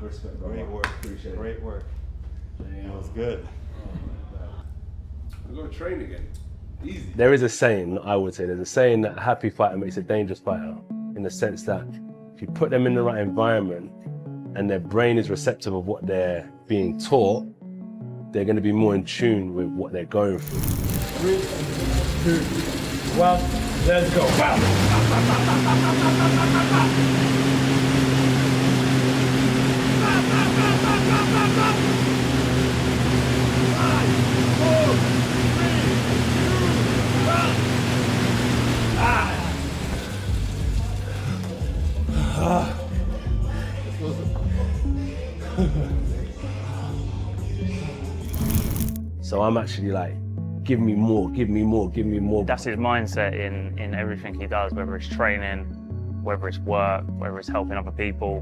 Respect, bro. Great work. Appreciate it. Great work. That was good. We're going to train again. Easy. There is a saying, I would say, there's a saying that a happy fighter makes a dangerous fighter, in the sense that if you put them in the right environment and their brain is receptive of what they're being taught, they're going to be more in tune with what they're going through. 3, 2, 1, let's go. So I'm actually like, give me more, give me more, give me more. That's his mindset in everything he does, whether it's training, whether it's work, whether it's helping other people.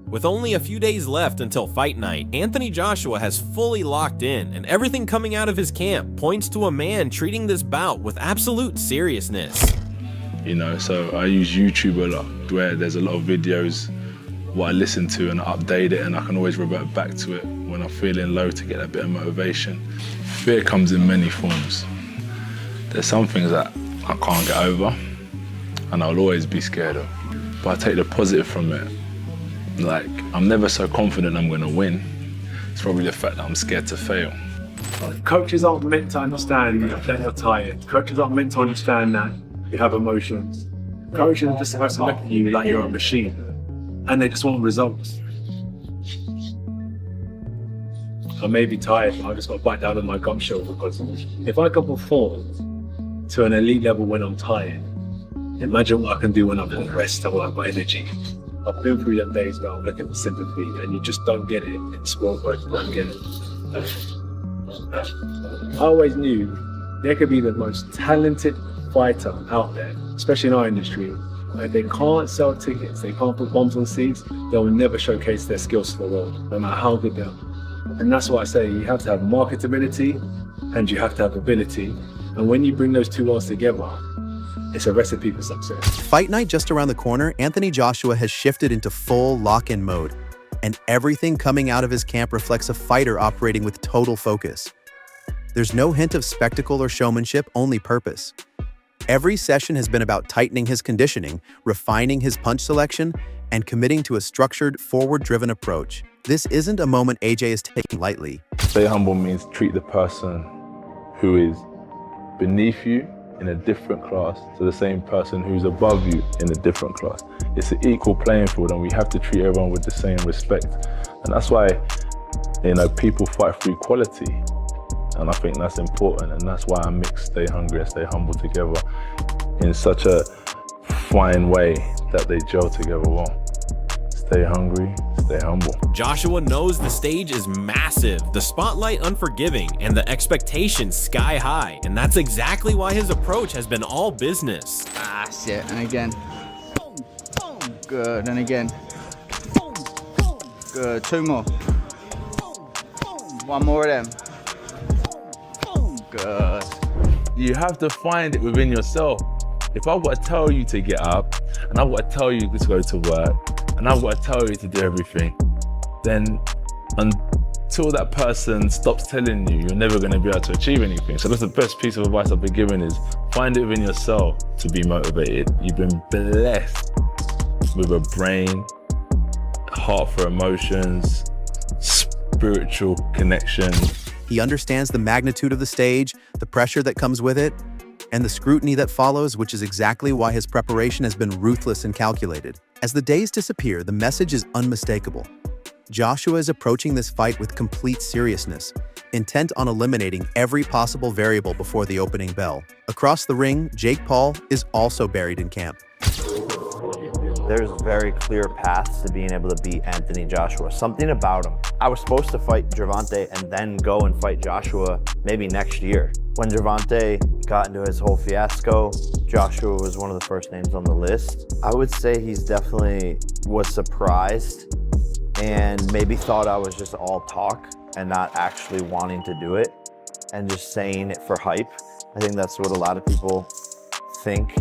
With only a few days left until fight night, Anthony Joshua has fully locked in, and everything coming out of his camp points to a man treating this bout with absolute seriousness. You know, so I use YouTube a lot, where there's a lot of videos what I listen to, and I update it, and I can always revert back to it when I'm feeling low to get a bit of motivation. Fear comes in many forms. There's some things that I can't get over and I'll always be scared of, but I take the positive from it. Like, I'm never so confident I'm gonna win. It's probably the fact that I'm scared to fail. Coaches aren't meant to understand that you're tired. Coaches aren't meant to understand that you have emotions. Coaches are just supposed to look at you like you're a machine, and they just want results. I may be tired, but I just got to bite down on my gum shield, because if I can perform to an elite level when I'm tired, imagine what I can do when I'm at rest and when I've got energy. I've been through them days where I'm looking for sympathy, and you just don't get it in sport, but you don't get it. I always knew there could be the most talented fighter out there, especially in our industry. If they can't sell tickets, they can't put bombs on seats, they'll never showcase their skills to the world, no matter how good they are. And that's why I say you have to have marketability and you have to have ability. And when you bring those two worlds together, it's a recipe for success. Fight night just around the corner, Anthony Joshua has shifted into full lock-in mode. And everything coming out of his camp reflects a fighter operating with total focus. There's no hint of spectacle or showmanship, only purpose. Every session has been about tightening his conditioning, refining his punch selection, and committing to a structured, forward-driven approach. This isn't a moment AJ is taking lightly. Stay humble means treat the person who is beneath you in a different class to the same person who's above you in a different class. It's an equal playing field, and we have to treat everyone with the same respect. And that's why, you know, people fight for equality. And I think that's important, and that's why I mix stay hungry and stay humble together in such a fine way that they gel together well. Stay hungry, stay humble. Joshua knows the stage is massive, the spotlight unforgiving, and the expectations sky high. And that's exactly why his approach has been all business. Ah, shit, and again. Boom, boom. Good, and again. Boom, boom. Good, 2 more. Boom, boom. 1 more of them. Boom, boom. Good. You have to find it within yourself. If I've got to tell you to get up, and I've got to tell you to go to work, and I've got to tell you to do everything, then until that person stops telling you, you're never going to be able to achieve anything. So that's the best piece of advice I've been given, is find it within yourself to be motivated. You've been blessed with a brain, heart for emotions, spiritual connection. He understands the magnitude of the stage, the pressure that comes with it, and the scrutiny that follows, which is exactly why his preparation has been ruthless and calculated. As the days disappear, the message is unmistakable. Joshua is approaching this fight with complete seriousness, intent on eliminating every possible variable before the opening bell. Across the ring, Jake Paul is also buried in camp. There's very clear paths to being able to beat Anthony Joshua. Something about him. I was supposed to fight Gervonta and then go and fight Joshua maybe next year. When Gervonta got into his whole fiasco, Joshua was one of the first names on the list. I would say he's definitely was surprised and maybe thought I was just all talk and not actually wanting to do it and just saying it for hype. I think that's what a lot of people think.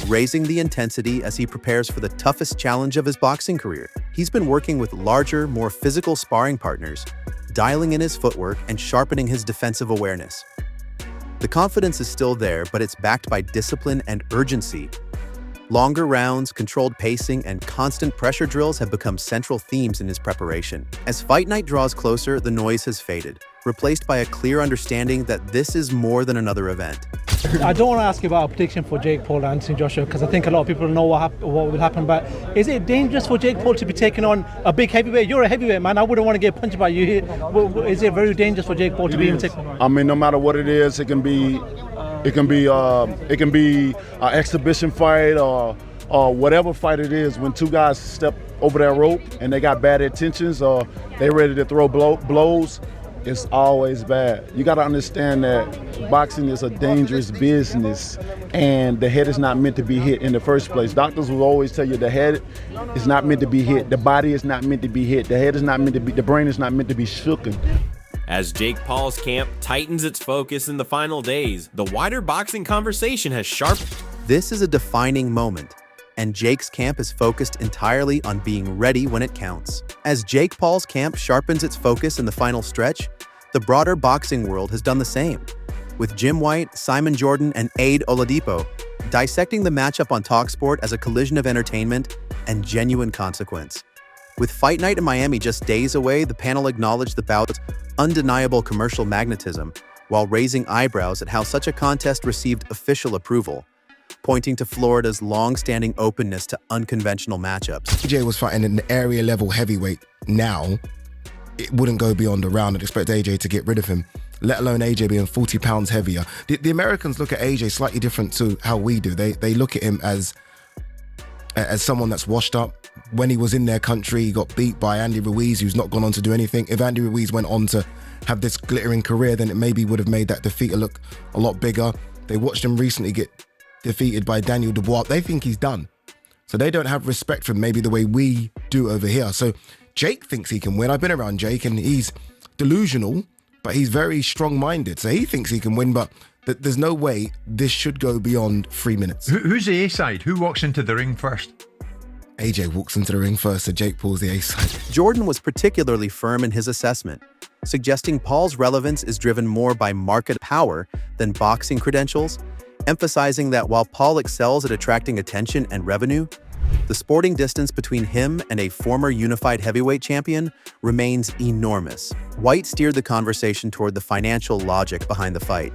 Raising the intensity as he prepares for the toughest challenge of his boxing career. he's been working with larger, more physical sparring partners, dialing in his footwork and sharpening his defensive awareness. The confidence is still there, but it's backed by discipline and urgency. Longer rounds, controlled pacing, and constant pressure drills have become central themes in his preparation. As fight night draws closer, the noise has faded, replaced by a clear understanding that this is more than another event. I don't want to ask you about a prediction for Jake Paul and Anthony Joshua because I think a lot of people know what will happen, but is it dangerous for Jake Paul to be taking on a big heavyweight? You're a heavyweight, man. I wouldn't want to get punched by you here. Is it very dangerous for Jake Paul to be taken? I mean, no matter what it is, it can be an exhibition fight or whatever fight it is. When two guys step over that rope and they got bad intentions or they ready to throw blows, it's always bad. You got to understand that boxing is a dangerous business and the head is not meant to be hit in the first place. Doctors will always tell you the head is not meant to be hit, the body is not meant to be hit, the head is not meant to be, the brain is not meant to be shooken. As Jake Paul's camp tightens its focus in the final days, the wider boxing conversation has sharpened. This is a defining moment, and Jake's camp is focused entirely on being ready when it counts. As Jake Paul's camp sharpens its focus in the final stretch, the broader boxing world has done the same, with Jim White, Simon Jordan, and Aid Oladipo dissecting the matchup on TalkSport as a collision of entertainment and genuine consequence. With Fight Night in Miami just days away, the panel acknowledged the bout's undeniable commercial magnetism while raising eyebrows at how such a contest received official approval, pointing to Florida's long-standing openness to unconventional matchups. AJ was fighting in the area level heavyweight. Now, it wouldn't go beyond a round. I'd expect AJ to get rid of him, let alone AJ being 40 pounds heavier. The Americans look at AJ slightly different to how we do. They look at him as someone that's washed up. When he was in their country, he got beat by Andy Ruiz, who's not gone on to do anything. If Andy Ruiz went on to have this glittering career, then it maybe would have made that defeat look a lot bigger. They watched him recently get defeated by Daniel Dubois. They think he's done. So they don't have respect for him maybe the way we do over here. So Jake thinks he can win. I've been around Jake and he's delusional, but he's very strong-minded. So he thinks he can win, but there's no way this should go beyond 3 minutes. Who's the A side? Who walks into the ring first? AJ walks into the ring first, so Jake Paul's the A side. Jordan was particularly firm in his assessment, suggesting Paul's relevance is driven more by market power than boxing credentials, emphasizing that while Paul excels at attracting attention and revenue, the sporting distance between him and a former unified heavyweight champion remains enormous. White steered the conversation toward the financial logic behind the fight,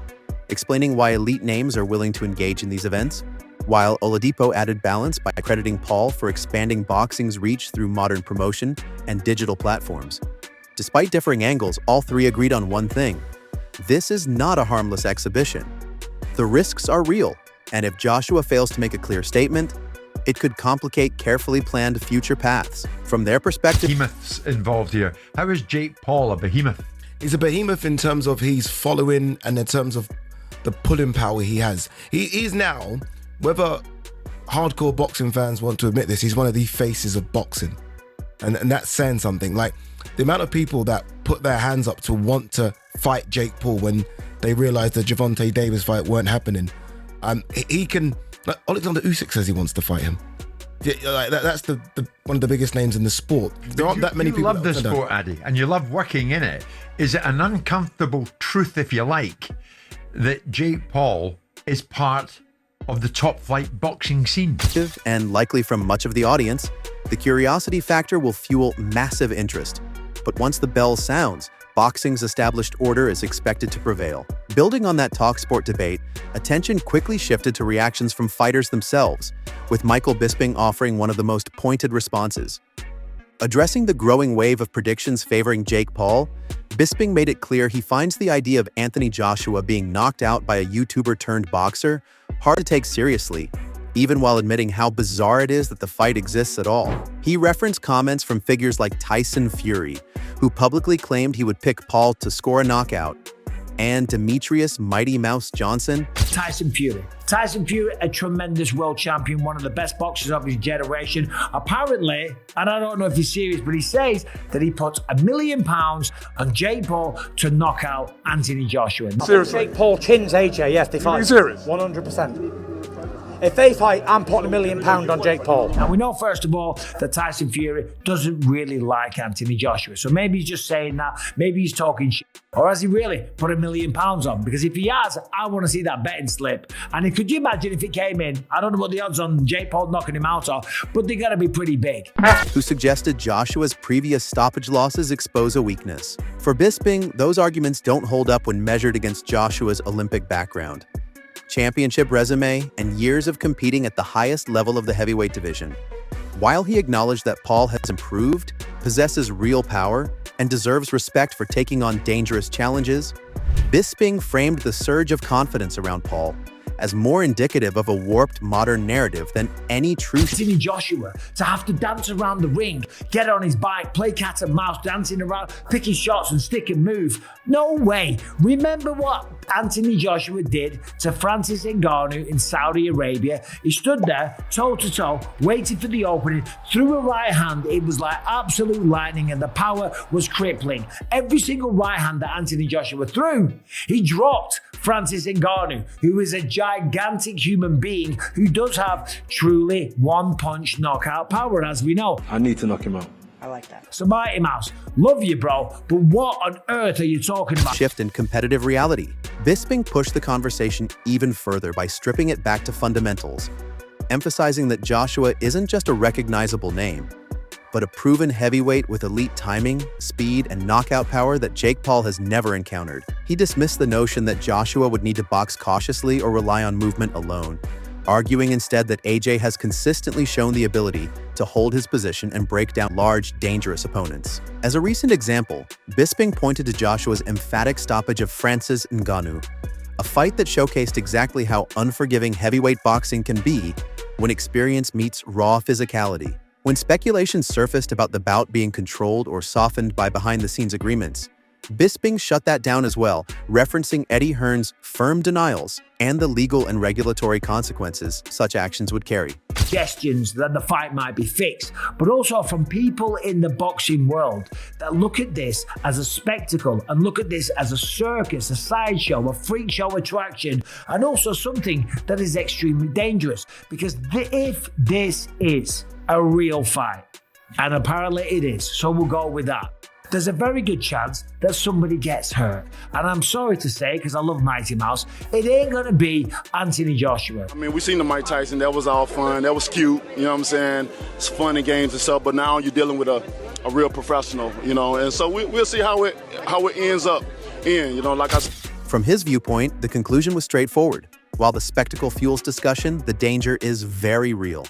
explaining why elite names are willing to engage in these events, while Oladipo added balance by crediting Paul for expanding boxing's reach through modern promotion and digital platforms. Despite differing angles, all three agreed on one thing: this is not a harmless exhibition. The risks are real, and if Joshua fails to make a clear statement, it could complicate carefully planned future paths. From their perspective, behemoths involved here. How is Jake Paul a behemoth? He's a behemoth in terms of his following and in terms of the pulling power he has. He's now, whether hardcore boxing fans want to admit this, he's one of the faces of boxing. And that's saying something. Like, the amount of people that put their hands up to want to fight Jake Paul when they realized the Gervonta Davis fight weren't happening. He can, like, Alexander Usyk says he wants to fight him. Yeah, like that's the one of the biggest names in the sport. There aren't that many people. You love this sport, Addy, and you love working in it. Is it an uncomfortable truth, if you like, that Jake Paul is part of the top flight boxing scene? And likely from much of the audience, the curiosity factor will fuel massive interest. But once the bell sounds, boxing's established order is expected to prevail. Building on that TalkSport debate, attention quickly shifted to reactions from fighters themselves, with Michael Bisping offering one of the most pointed responses. Addressing the growing wave of predictions favoring Jake Paul, Bisping made it clear he finds the idea of Anthony Joshua being knocked out by a YouTuber-turned-boxer hard to take seriously, even while admitting how bizarre it is that the fight exists at all. He referenced comments from figures like Tyson Fury, who publicly claimed he would pick Paul to score a knockout, and Demetrius Mighty Mouse Johnson. Tyson Fury, a tremendous world champion, one of the best boxers of his generation. Apparently, and I don't know if he's serious, but he says that he put £1 million on Jake Paul to knock out Anthony Joshua. Seriously? Jake Paul chins AJ, yes, they fight. Are you serious? 100%. If they fight, I'm putting £1 million on Jake Paul. Now, we know, first of all, that Tyson Fury doesn't really like Anthony Joshua. So maybe he's just saying that. Maybe he's talking shit. Or has he really put £1 million on? Because if he has, I want to see that betting slip. And could you imagine if it came in? I don't know what the odds on Jake Paul knocking him out are, but they're going to be pretty big. Who suggested Joshua's previous stoppage losses expose a weakness. For Bisping, those arguments don't hold up when measured against Joshua's Olympic background, championship resume, and years of competing at the highest level of the heavyweight division. While he acknowledged that Paul has improved, possesses real power, and deserves respect for taking on dangerous challenges, Bisping framed the surge of confidence around Paul as more indicative of a warped modern narrative than any true. Anthony Joshua to have to dance around the ring, get on his bike, play cat and mouse, dancing around, picking shots and stick and move. No way. Remember what Anthony Joshua did to Francis Ngannou in Saudi Arabia? He stood there, toe to toe, waited for the opening, threw a right hand. It was like absolute lightning and the power was crippling. Every single right hand that Anthony Joshua threw, he dropped Francis Ngannou, who is a gigantic human being who does have truly one-punch knockout power, as we know. I need to knock him out. I like that. So Mighty Mouse, love you, bro, but what on earth are you talking about? Shift in competitive reality. Bisping pushed the conversation even further by stripping it back to fundamentals, emphasizing that Joshua isn't just a recognizable name, but a proven heavyweight with elite timing, speed, and knockout power that Jake Paul has never encountered. He dismissed the notion that Joshua would need to box cautiously or rely on movement alone, arguing instead that AJ has consistently shown the ability to hold his position and break down large, dangerous opponents. As a recent example, Bisping pointed to Joshua's emphatic stoppage of Francis Ngannou, a fight that showcased exactly how unforgiving heavyweight boxing can be when experience meets raw physicality. When speculation surfaced about the bout being controlled or softened by behind-the-scenes agreements, Bisping shut that down as well, referencing Eddie Hearn's firm denials and the legal and regulatory consequences such actions would carry. Suggestions that the fight might be fixed, but also from people in the boxing world that look at this as a spectacle and look at this as a circus, a sideshow, a freak show attraction, and also something that is extremely dangerous. Because if this is a real fight, and apparently it is, so we'll go with that, there's a very good chance that somebody gets hurt. And I'm sorry to say, because I love Mighty Mouse, it ain't going to be Anthony Joshua. I mean, we seen the Mike Tyson. That was all fun. That was cute. You know what I'm saying? It's fun and games and stuff. But now you're dealing with a real professional, you know. And so we'll see how it ends up you know, like I said. From his viewpoint, the conclusion was straightforward. While the spectacle fuels discussion, the danger is very real.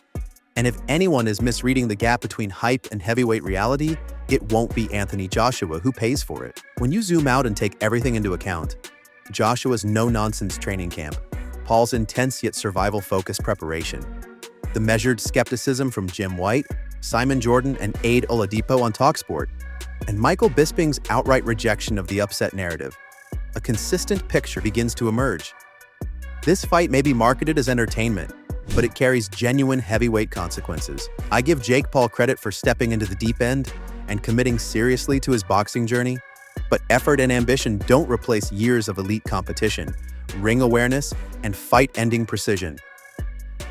And if anyone is misreading the gap between hype and heavyweight reality, it won't be Anthony Joshua who pays for it. When you zoom out and take everything into account, Joshua's no-nonsense training camp, Paul's intense yet survival-focused preparation, the measured skepticism from Jim White, Simon Jordan, and Aid Oladipo on TalkSport, and Michael Bisping's outright rejection of the upset narrative, a consistent picture begins to emerge. This fight may be marketed as entertainment, but it carries genuine heavyweight consequences. I give Jake Paul credit for stepping into the deep end and committing seriously to his boxing journey, but effort and ambition don't replace years of elite competition, ring awareness, and fight-ending precision.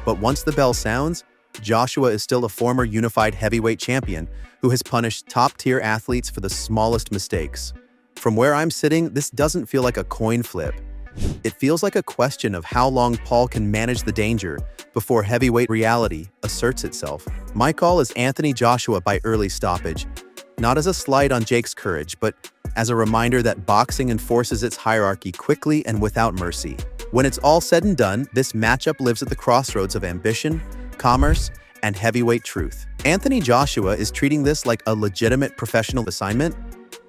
But once the bell sounds, Joshua is still a former unified heavyweight champion who has punished top-tier athletes for the smallest mistakes. From where I'm sitting, this doesn't feel like a coin flip. It feels like a question of how long Paul can manage the danger before heavyweight reality asserts itself. My call is Anthony Joshua by early stoppage, not as a slight on Jake's courage, but as a reminder that boxing enforces its hierarchy quickly and without mercy. When it's all said and done, this matchup lives at the crossroads of ambition, commerce, and heavyweight truth. Anthony Joshua is treating this like a legitimate professional assignment.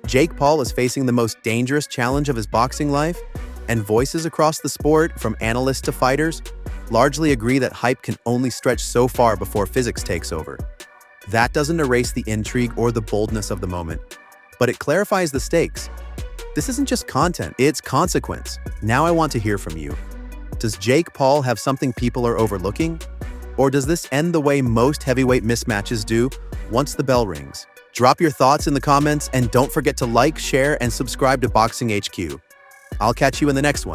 Jake Paul is facing the most dangerous challenge of his boxing life, and voices across the sport, from analysts to fighters, largely agree that hype can only stretch so far before physics takes over. That doesn't erase the intrigue or the boldness of the moment, but it clarifies the stakes. This isn't just content, it's consequence. Now I want to hear from you. Does Jake Paul have something people are overlooking? Or does this end the way most heavyweight mismatches do once the bell rings? Drop your thoughts in the comments, and don't forget to like, share, and subscribe to Boxing HQ. I'll catch you in the next one.